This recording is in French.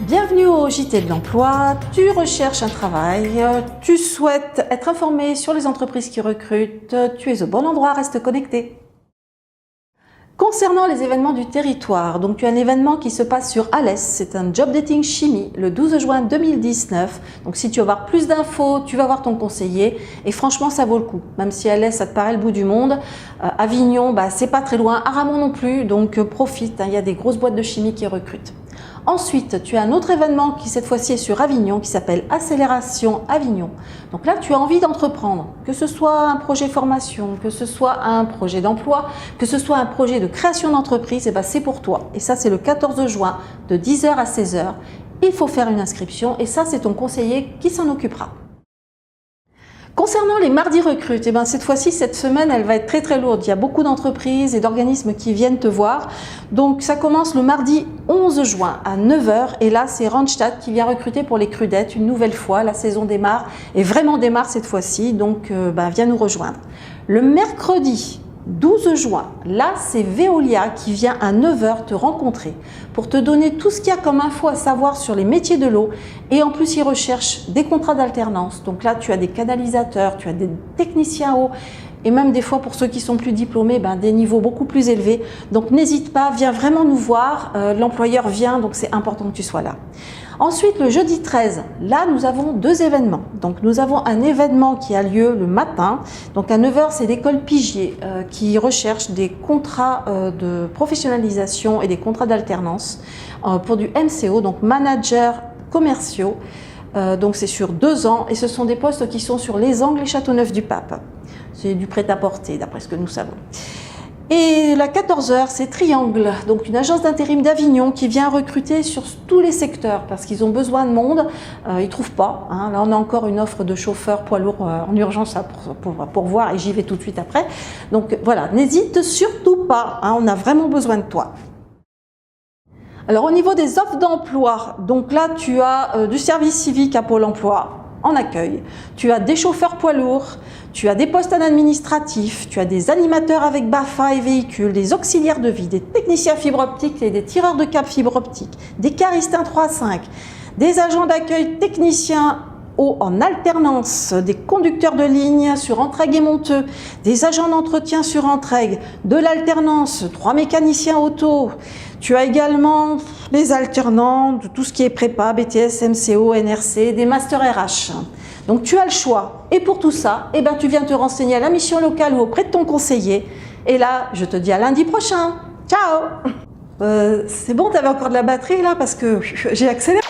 Bienvenue au JT de l'emploi. Tu recherches un travail, tu souhaites être informé sur les entreprises qui recrutent, tu es au bon endroit, reste connecté. Concernant les événements du territoire, donc tu as un événement qui se passe sur Alès, c'est un job dating chimie le 12 juin 2019. Donc si tu veux avoir plus d'infos, tu vas voir ton conseiller et franchement ça vaut le coup. Même si Alès ça te paraît le bout du monde, Avignon c'est pas très loin, Aramon non plus, donc profite, il y a des grosses boîtes de chimie qui recrutent. Ensuite, tu as un autre événement qui cette fois-ci est sur Avignon, qui s'appelle Accélération Avignon. Donc là, tu as envie d'entreprendre, que ce soit un projet formation, que ce soit un projet d'emploi, que ce soit un projet de création d'entreprise, c'est pour toi. Et ça, c'est le 14 juin de 10h à 16h. Il faut faire une inscription et ça, c'est ton conseiller qui s'en occupera. Concernant les mardis recrutes, cette fois-ci, cette semaine, elle va être très lourde. Il y a beaucoup d'entreprises et d'organismes qui viennent te voir. Donc, ça commence le mardi 11 juin à 9h. Et là, c'est Randstad qui vient recruter pour les crudettes une nouvelle fois. La saison démarre et vraiment démarre cette fois-ci. Donc, viens nous rejoindre. Le mercredi 12 juin, là, c'est Veolia qui vient à 9h te rencontrer pour te donner tout ce qu'il y a comme info à savoir sur les métiers de l'eau. Et en plus, ils recherchent des contrats d'alternance. Donc là, tu as des canalisateurs, tu as des techniciens eau et même des fois, pour ceux qui sont plus diplômés, des niveaux beaucoup plus élevés. Donc, n'hésite pas, viens vraiment nous voir. L'employeur vient, donc c'est important que tu sois là. Ensuite, le jeudi 13, là, nous avons deux événements. Donc, nous avons un événement qui a lieu le matin. Donc, à 9h, c'est l'école Pigier qui recherche des contrats de professionnalisation et des contrats d'alternance pour du MCO, donc manager commerciaux. Donc, c'est sur 2 ans et ce sont des postes qui sont sur Les Angles et Châteauneuf-du-Pape. C'est du prêt-à-porter, d'après ce que nous savons. Et la 14h, c'est Triangle, donc une agence d'intérim d'Avignon qui vient recruter sur tous les secteurs parce qu'ils ont besoin de monde. Ils ne trouvent pas. Là, on a encore une offre de chauffeur poids lourd en urgence pour voir et j'y vais tout de suite après. Donc voilà, n'hésite surtout pas. On a vraiment besoin de toi. Alors au niveau des offres d'emploi, donc là, tu as du service civique à Pôle emploi en accueil, tu as des chauffeurs poids lourds, tu as des postes en administratif, tu as des animateurs avec BAFA et véhicules, des auxiliaires de vie, des techniciens fibre optique et des tireurs de câbles fibre optique, des caristes 1-3-5, des agents d'accueil techniciens eau en alternance, des conducteurs de ligne sur Entraigues et Monteux, des agents d'entretien sur Entraigues, de l'alternance, 3 mécaniciens auto. Tu as également les alternants, de tout ce qui est prépa, BTS, MCO, NRC, des masters RH. Donc tu as le choix. Et pour tout ça, tu viens te renseigner à la mission locale ou auprès de ton conseiller. Et là, je te dis à lundi prochain. Ciao! C'est bon, tu avais encore de la batterie là parce que j'ai accéléré.